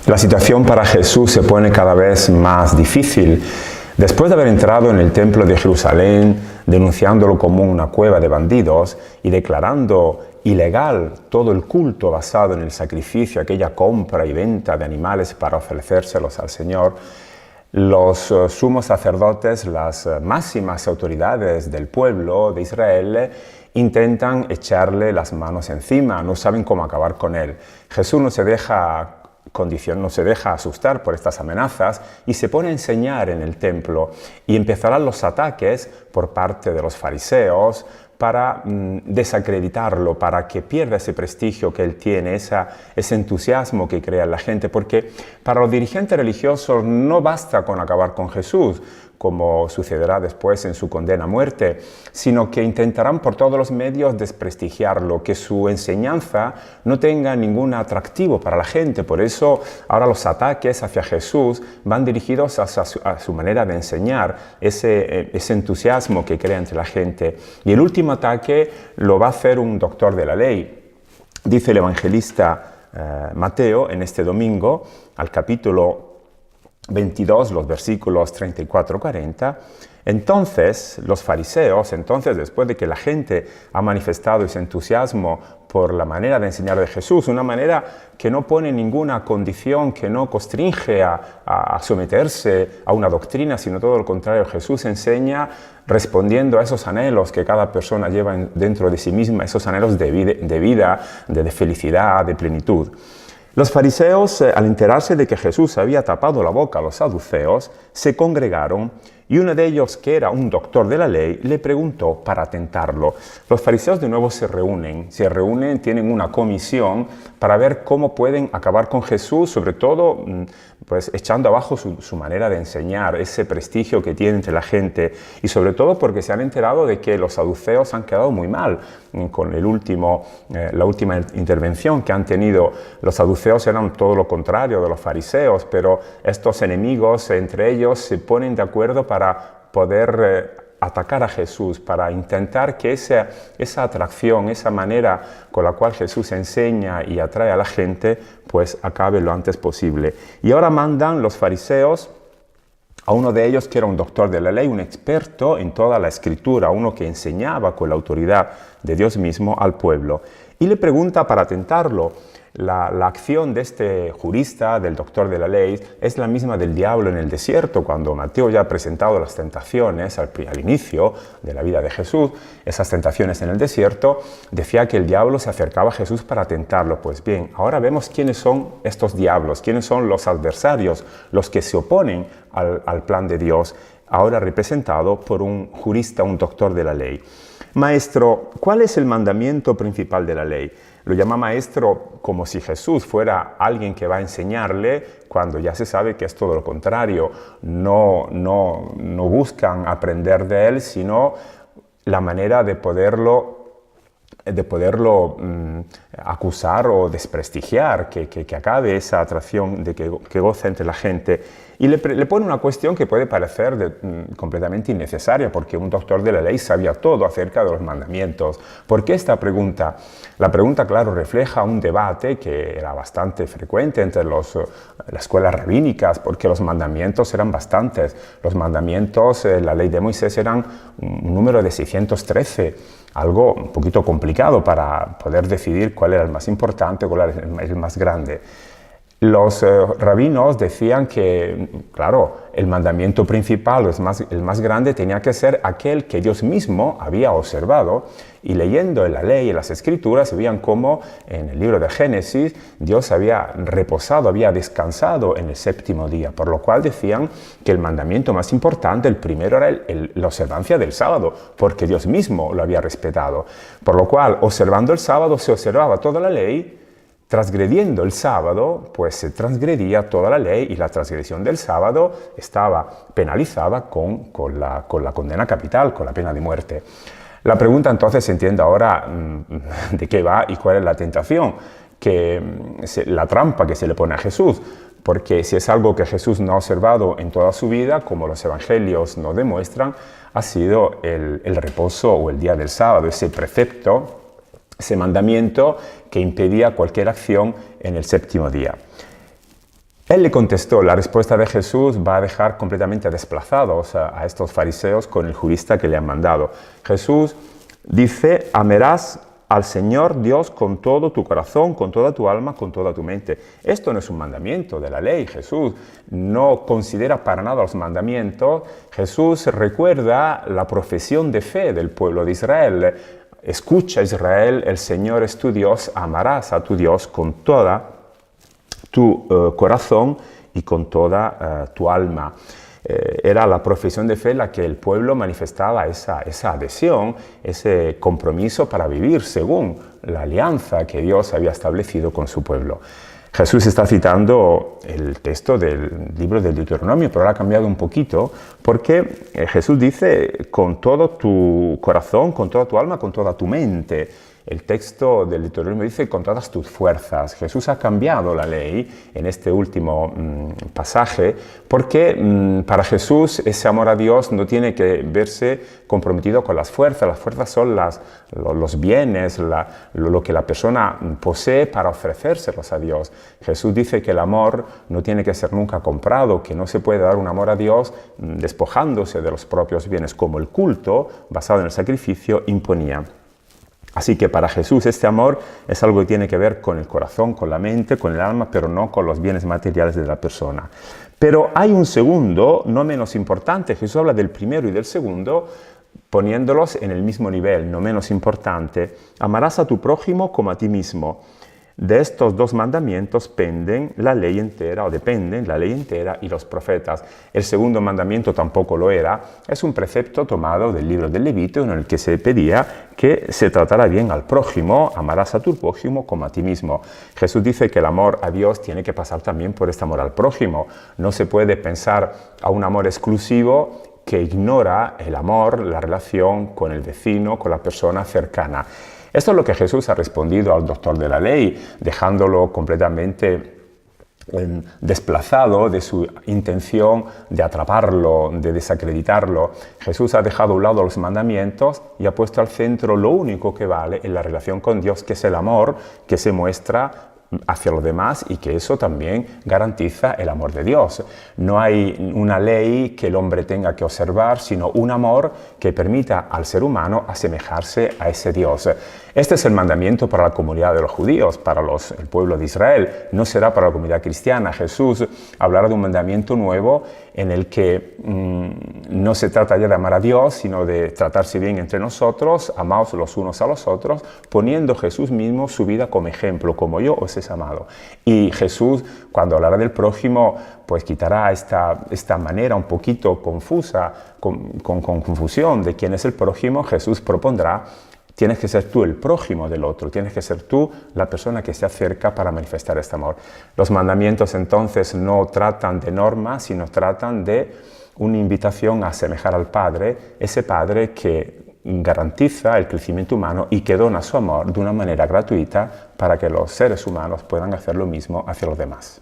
La situación para Jesús se pone cada vez más difícil. Después de haber entrado en el templo de Jerusalén, denunciándolo como una cueva de bandidos y declarando ilegal todo el culto basado en el sacrificio, aquella compra y venta de animales para ofrecérselos al Señor, los sumos sacerdotes, las máximas autoridades del pueblo de Israel, intentan echarle las manos encima, no saben cómo acabar con él. Jesús no se deja asustar por estas amenazas y se pone a enseñar en el templo, y empezarán los ataques por parte de los fariseos para desacreditarlo, para que pierda ese prestigio que él tiene, ese entusiasmo que crea en la gente, porque para los dirigentes religiosos no basta con acabar con Jesús, como sucederá después en su condena a muerte, sino que intentarán por todos los medios desprestigiarlo, que su enseñanza no tenga ningún atractivo para la gente. Por eso ahora los ataques hacia Jesús van dirigidos a su manera de enseñar, ese entusiasmo que crea entre la gente. Y el último ataque lo va a hacer un doctor de la ley. Dice el evangelista Mateo en este domingo, al capítulo 22, los versículos 34-40, entonces los fariseos, después de que la gente ha manifestado ese entusiasmo por la manera de enseñar de Jesús, una manera que no pone ninguna condición, que no constringe a someterse a una doctrina, sino todo lo contrario, Jesús enseña respondiendo a esos anhelos que cada persona lleva dentro de sí misma, esos anhelos de vida, de felicidad, de plenitud. Los fariseos, al enterarse de que Jesús había tapado la boca a los saduceos, se congregaron, y uno de ellos, que era un doctor de la ley, le preguntó para tentarlo. Los fariseos de nuevo se reúnen, tienen una comisión para ver cómo pueden acabar con Jesús, sobre todo pues echando abajo su manera de enseñar, ese prestigio que tiene entre la gente, y sobre todo porque se han enterado de que los saduceos han quedado muy mal con la última intervención que han tenido. Los saduceos eran todo lo contrario de los fariseos, pero estos enemigos entre ellos se ponen de acuerdo para poder atacar a Jesús, para intentar que esa atracción, esa manera con la cual Jesús enseña y atrae a la gente, pues acabe lo antes posible. Y ahora mandan los fariseos a uno de ellos que era un doctor de la ley, un experto en toda la escritura, uno que enseñaba con la autoridad de Dios mismo al pueblo, y le pregunta para tentarlo. La acción de este jurista, del doctor de la ley, es la misma del diablo en el desierto. Cuando Mateo ya ha presentado las tentaciones al inicio de la vida de Jesús, esas tentaciones en el desierto, decía que el diablo se acercaba a Jesús para tentarlo. Pues bien, ahora vemos quiénes son estos diablos, quiénes son los adversarios, los que se oponen al plan de Dios, ahora representado por un jurista, un doctor de la ley. Maestro, ¿cuál es el mandamiento principal de la ley? Lo llama maestro como si Jesús fuera alguien que va a enseñarle, cuando ya se sabe que es todo lo contrario. No buscan aprender de él, sino la manera de poderlo acusar o desprestigiar, que acabe esa atracción que goza entre la gente. Y le pone una cuestión que puede parecer completamente innecesaria, porque un doctor de la ley sabía todo acerca de los mandamientos. ¿Por qué esta pregunta? La pregunta, claro, refleja un debate que era bastante frecuente entre las escuelas rabínicas, porque los mandamientos eran bastantes. Los mandamientos, la ley de Moisés, eran un número de 613, algo un poquito complicado para poder decidir cuál era el más importante, cuál era el más grande. Los rabinos decían que, claro, el mandamiento principal, el más grande, tenía que ser aquel que Dios mismo había observado, y leyendo en la ley y en las escrituras veían cómo en el libro de Génesis Dios había reposado, había descansado en el séptimo día, por lo cual decían que el mandamiento más importante, el primero, era la observancia del sábado, porque Dios mismo lo había respetado. Por lo cual, observando el sábado se observaba toda la ley. Transgrediendo el sábado, pues se transgredía toda la ley, y la transgresión del sábado estaba penalizada con la condena capital, con la pena de muerte. La pregunta entonces se entiende ahora de qué va y cuál es la tentación, la trampa que se le pone a Jesús, porque si es algo que Jesús no ha observado en toda su vida, como los evangelios nos demuestran, ha sido el reposo o el día del sábado, ese precepto, ese mandamiento que impedía cualquier acción en el séptimo día. Él le contestó, la respuesta de Jesús va a dejar completamente desplazados a estos fariseos con el jurista que le han mandado. Jesús dice, amarás al Señor Dios con todo tu corazón, con toda tu alma, con toda tu mente. Esto no es un mandamiento de la ley. Jesús no considera para nada los mandamientos. Jesús recuerda la profesión de fe del pueblo de Israel. Escucha, Israel, el Señor es tu Dios, amarás a tu Dios con toda tu corazón y con toda tu alma. Era la profesión de fe la que el pueblo manifestaba esa adhesión, ese compromiso para vivir según la alianza que Dios había establecido con su pueblo. Jesús está citando el texto del libro del Deuteronomio, pero lo ha cambiado un poquito, porque Jesús dice con todo tu corazón, con toda tu alma, con toda tu mente. El texto del Deuteronomio dice con todas tus fuerzas. Jesús ha cambiado la ley en este último pasaje porque para Jesús ese amor a Dios no tiene que verse comprometido con las fuerzas. Las fuerzas son los bienes, lo que la persona posee para ofrecérselos a Dios. Jesús dice que el amor no tiene que ser nunca comprado, que no se puede dar un amor a Dios despojándose de los propios bienes, como el culto basado en el sacrificio imponía. Así que para Jesús este amor es algo que tiene que ver con el corazón, con la mente, con el alma, pero no con los bienes materiales de la persona. Pero hay un segundo, no menos importante. Jesús habla del primero y del segundo, poniéndolos en el mismo nivel, no menos importante. Amarás a tu prójimo como a ti mismo. De estos dos mandamientos dependen la ley entera y los profetas. El segundo mandamiento tampoco lo era. Es un precepto tomado del libro del Levítico en el que se pedía que se tratara bien al prójimo, amarás a tu prójimo como a ti mismo. Jesús dice que el amor a Dios tiene que pasar también por este amor al prójimo. No se puede pensar a un amor exclusivo que ignora el amor, la relación con el vecino, con la persona cercana. Esto es lo que Jesús ha respondido al doctor de la ley, dejándolo completamente desplazado de su intención de atraparlo, de desacreditarlo. Jesús ha dejado a un lado los mandamientos y ha puesto al centro lo único que vale en la relación con Dios, que es el amor que se muestra hacia los demás y que eso también garantiza el amor de Dios. No hay una ley que el hombre tenga que observar, sino un amor que permita al ser humano asemejarse a ese Dios. Este es el mandamiento para la comunidad de los judíos, para el pueblo de Israel. No será para la comunidad cristiana. Jesús hablará de un mandamiento nuevo en el que no se trata ya de amar a Dios, sino de tratarse bien entre nosotros, amados los unos a los otros, poniendo Jesús mismo su vida como ejemplo, como yo os he amado. Y Jesús, cuando hablará del prójimo, pues quitará esta manera un poquito confusa, con confusión de quién es el prójimo. Jesús propondrá: tienes que ser tú el prójimo del otro, tienes que ser tú la persona que se acerca para manifestar este amor. Los mandamientos entonces no tratan de normas, sino tratan de una invitación a asemejar al Padre, ese Padre que garantiza el crecimiento humano y que dona su amor de una manera gratuita para que los seres humanos puedan hacer lo mismo hacia los demás.